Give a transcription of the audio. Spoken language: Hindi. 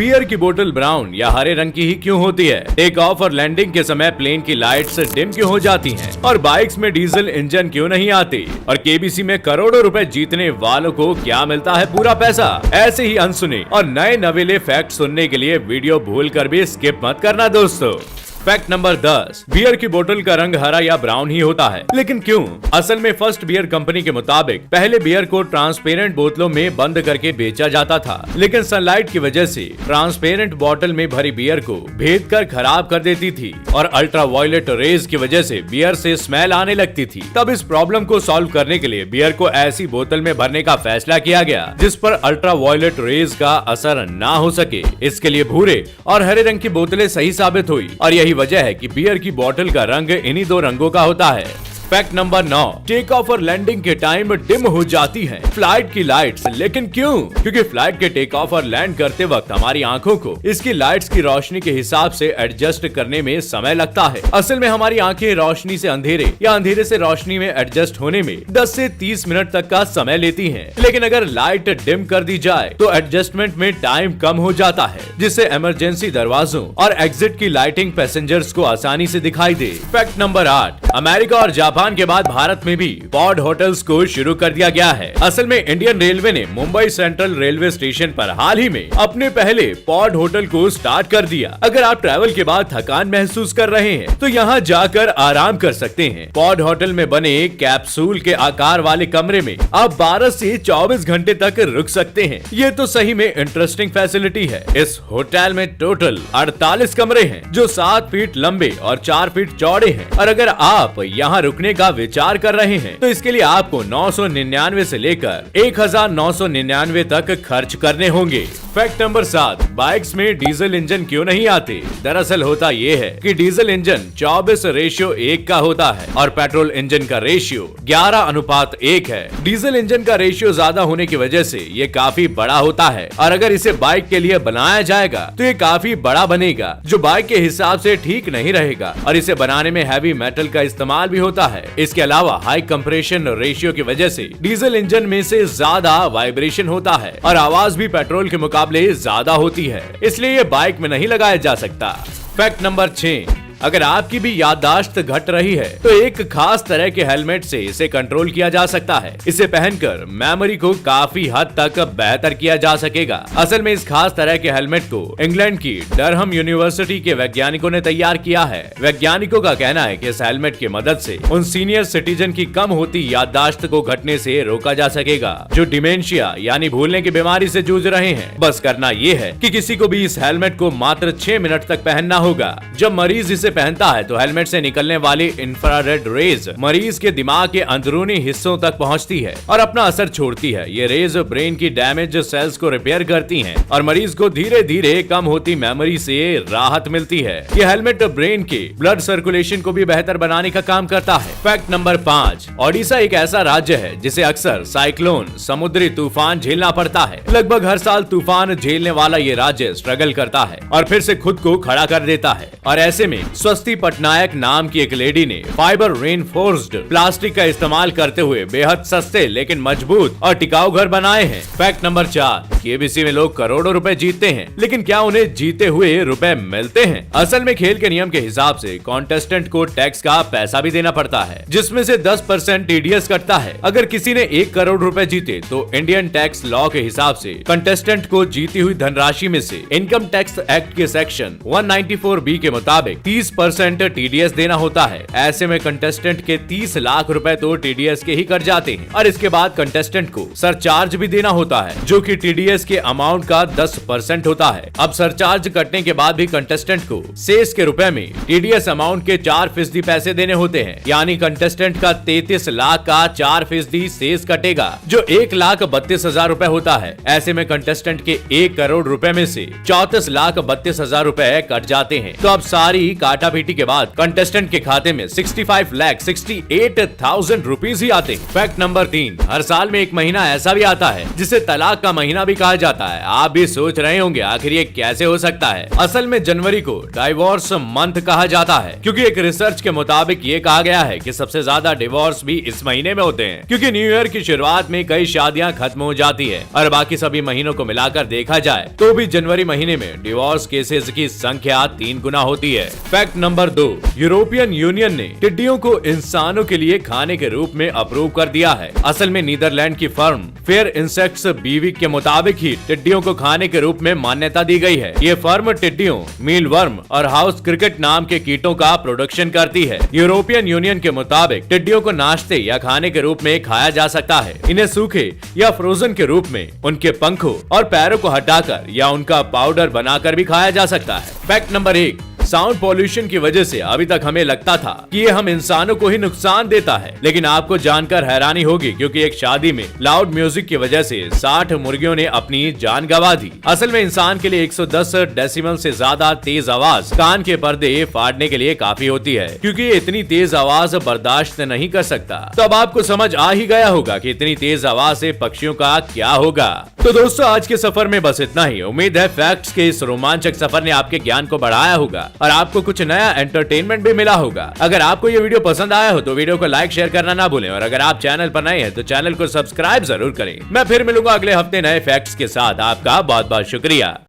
बियर की बोतल ब्राउन या हरे रंग की ही क्यों होती है? टेक ऑफ और लैंडिंग के समय प्लेन की लाइट्स डिम क्यों हो जाती हैं? और बाइक्स में डीजल इंजन क्यों नहीं आती? और केबीसी में करोड़ों रुपए जीतने वालों को क्या मिलता है पूरा पैसा? ऐसे ही अनसुने और नए नवेले फैक्ट सुनने के लिए वीडियो भूल कर भी स्किप मत करना दोस्तों। फैक्ट नंबर 10, बियर की बोतल का रंग हरा या ब्राउन ही होता है, लेकिन क्यों? असल में फर्स्ट बियर कंपनी के मुताबिक पहले बियर को ट्रांसपेरेंट बोतलों में बंद करके बेचा जाता था, लेकिन सनलाइट की वजह से ट्रांसपेरेंट बोतल में भरी बियर को भेद कर खराब कर देती थी और अल्ट्रावायलेट रेज की वजह से बियर से स्मेल आने लगती थी। तब इस प्रॉब्लम को सॉल्व करने के लिए बियर को ऐसी बोतल में भरने का फैसला किया गया जिस पर अल्ट्रावायलेट रेज का असर ना हो सके। इसके लिए भूरे और हरे रंग की बोतलें सही साबित हुई और यही वजह है कि बियर की बोतल का रंग इन्हीं दो रंगों का होता है। फैक्ट नंबर 9, टेक ऑफ और लैंडिंग के टाइम डिम हो जाती हैं फ्लाइट की लाइट्स, लेकिन क्यों? क्योंकि फ्लाइट के टेक ऑफ और लैंड करते वक्त हमारी आंखों को इसकी लाइट्स की रोशनी के हिसाब से एडजस्ट करने में समय लगता है। असल में हमारी आंखें रोशनी से अंधेरे या अंधेरे से रोशनी में एडजस्ट होने में 10 से 30 मिनट तक का समय लेती हैं। लेकिन अगर लाइट डिम कर दी जाए तो एडजस्टमेंट में टाइम कम हो जाता है, जिससे इमरजेंसी दरवाजों और एग्जिट की लाइटिंग पैसेंजर्स को आसानी से दिखाई दे। फैक्ट नंबर 8, अमेरिका और जापान के बाद भारत में भी पॉड होटल्स को शुरू कर दिया गया है। असल में इंडियन रेलवे ने मुंबई सेंट्रल रेलवे स्टेशन पर हाल ही में अपने पहले पॉड होटल को स्टार्ट कर दिया। अगर आप ट्रैवल के बाद थकान महसूस कर रहे हैं तो यहाँ जाकर आराम कर सकते हैं। पॉड होटल में बने कैप्सूल के आकार वाले कमरे में आप 12 से 24 घंटे तक रुक सकते हैं। ये तो सही में इंटरेस्टिंग फैसिलिटी है। इस होटल में टोटल 48 कमरे हैं जो 7 फीट लंबे और 4 फीट चौड़े हैं। और अगर आप यहाँ रुकने का विचार कर रहे हैं तो इसके लिए आपको 999 से लेकर 1999 तक खर्च करने होंगे। फैक्ट नंबर 7, बाइक्स में डीजल इंजन क्यों नहीं आते? दरअसल होता ये है कि डीजल इंजन 24:1 का होता है और पेट्रोल इंजन का रेशियो 11:1 है। डीजल इंजन का रेशियो ज्यादा होने की वजह से ये काफी बड़ा होता है और अगर इसे बाइक के लिए बनाया जाएगा तो ये काफी बड़ा बनेगा, जो बाइक के हिसाब से ठीक नहीं रहेगा और इसे बनाने में हैवी मेटल का इस्तेमाल भी होता है। इसके अलावा हाई कंप्रेशन रेशियो की वजह से डीजल इंजन में से ज्यादा वाइब्रेशन होता है और आवाज भी पेट्रोल के मुकाबले ज्यादा होती है, इसलिए ये बाइक में नहीं लगाया जा सकता। फैक्ट नंबर 6, अगर आपकी भी याददाश्त घट रही है तो एक खास तरह के हेलमेट से इसे कंट्रोल किया जा सकता है। इसे पहनकर मेमोरी को काफी हद तक बेहतर किया जा सकेगा। असल में इस खास तरह के हेलमेट को इंग्लैंड की डरहम यूनिवर्सिटी के वैज्ञानिकों ने तैयार किया है। वैज्ञानिकों का कहना है कि इस हेलमेट की मदद से उन सीनियर सिटीजन की कम होती याददाश्त को घटने से रोका जा सकेगा जो डिमेंशिया यानी भूलने की बीमारी से जूझ रहे हैं। बस करना ये है कि किसी को भी इस हेलमेट को मात्र 6 मिनट तक पहनना होगा। जब मरीज इसे पहनता है तो हेलमेट से निकलने वाली इंफ्रारेड रेज मरीज के दिमाग के अंदरूनी हिस्सों तक पहुंचती है और अपना असर छोड़ती है। ये रेज ब्रेन की डैमेज सेल्स को रिपेयर करती हैं और मरीज को धीरे धीरे कम होती मेमोरी से राहत मिलती है। ये हेलमेट ब्रेन के ब्लड सर्कुलेशन को भी बेहतर बनाने का काम करता है। फैक्ट नंबर 5, ओडिशा एक ऐसा राज्य है जिसे अक्सर साइक्लोन समुद्री तूफान झेलना पड़ता है। लगभग हर साल तूफान झेलने वाला ये राज्य स्ट्रगल करता है और फिर से खुद को खड़ा कर देता है और ऐसे में स्वस्ति पटनायक नाम की एक लेडी ने फाइबर रेनफोर्स्ड प्लास्टिक का इस्तेमाल करते हुए बेहद सस्ते लेकिन मजबूत और टिकाऊ घर बनाए हैं। फैक्ट नंबर 4, केबीसी में लोग करोड़ों रुपए जीतते हैं, लेकिन क्या उन्हें जीते हुए रुपए मिलते हैं? असल में खेल के नियम के हिसाब से कॉन्टेस्टेंट को टैक्स का पैसा भी देना पड़ता है, जिसमें से 10% टीडीएस कटता है। अगर किसी ने 1 करोड़ रुपए जीते तो इंडियन टैक्स लॉ के हिसाब से कंटेस्टेंट को जीती हुई धनराशि में से इनकम टैक्स एक्ट के सेक्शन 194B के मुताबिक 30% टीडीएस देना होता है। ऐसे में कंटेस्टेंट के 30 लाख रुपए तो टीडीएस के ही कट जाते हैं और इसके बाद कंटेस्टेंट को सरचार्ज भी देना होता है जो कि टीडीएस के अमाउंट का 10% होता है। अब सरचार्ज कटने के बाद भी कंटेस्टेंट को शेष के रुपए में टीडीएस अमाउंट के 4% पैसे देने होते हैं, यानी कंटेस्टेंट का 33 लाख का 4% शेष कटेगा जो 1,32,000 रुपए होता है। ऐसे में कंटेस्टेंट के 1 करोड़ रुपए में से 34,32,000 रुपए कट जाते हैं। तो अब सारी काट पीटी के बाद कंटेस्टेंट के खाते में 65,68,000 रुपीज ही आते। फैक्ट नंबर 3, हर साल में एक महीना ऐसा भी आता है जिसे तलाक का महीना भी कहा जाता है। आप भी सोच रहे होंगे आखिर ये कैसे हो सकता है। असल में जनवरी को डाइवोर्स मंथ कहा जाता है, क्योंकि एक रिसर्च के मुताबिक ये कहा गया है कि सबसे ज्यादा डिवोर्स भी इस महीने में होते हैं, क्योंकि न्यू ईयर की शुरुआत में कई शादियां खत्म हो जाती है और बाकी सभी महीनों को मिलाकर देखा जाए तो भी जनवरी महीने में डिवोर्स केसेस की संख्या 3 गुना होती है। फैक्ट नंबर 2, यूरोपियन यूनियन ने टिड्डियों को इंसानों के लिए खाने के रूप में अप्रूव कर दिया है। असल में नीदरलैंड की फर्म फेयर इंसेक्ट्स बीवी के मुताबिक ही टिड्डियों को खाने के रूप में मान्यता दी गई है। ये फर्म टिड्डियों, मीलवर्म और हाउस क्रिकेट नाम के कीटों का प्रोडक्शन करती है। यूरोपियन यूनियन के मुताबिक टिड्डियों को नाश्ते या खाने के रूप में खाया जा सकता है। इन्हें सूखे या फ्रोजन के रूप में, उनके पंखों और पैरों को हटाकर या उनका पाउडर बनाकर भी खाया जा सकता है। फैक्ट नंबर 1, साउंड पॉल्यूशन की वजह से अभी तक हमें लगता था कि ये हम इंसानों को ही नुकसान देता है, लेकिन आपको जानकर हैरानी होगी क्योंकि एक शादी में लाउड म्यूजिक की वजह से 60 मुर्गियों ने अपनी जान गंवा दी। असल में इंसान के लिए 110 डेसिबल से ज्यादा तेज आवाज कान के पर्दे फाड़ने के लिए काफी होती है, क्योंकि ये इतनी तेज आवाज बर्दाश्त नहीं कर सकता। तो अब आपको समझ आ ही गया होगा कि इतनी तेज आवाज से पक्षियों का क्या होगा। तो दोस्तों, आज के सफर में बस इतना ही। उम्मीद है फैक्ट्स के इस रोमांचक सफर ने आपके ज्ञान को बढ़ाया होगा और आपको कुछ नया एंटरटेनमेंट भी मिला होगा। अगर आपको ये वीडियो पसंद आया हो तो वीडियो को लाइक शेयर करना ना भूलें, और अगर आप चैनल पर नए हैं तो चैनल को सब्सक्राइब जरूर करें। मैं फिर मिलूंगा अगले हफ्ते नए फैक्ट्स के साथ। आपका बहुत बहुत शुक्रिया।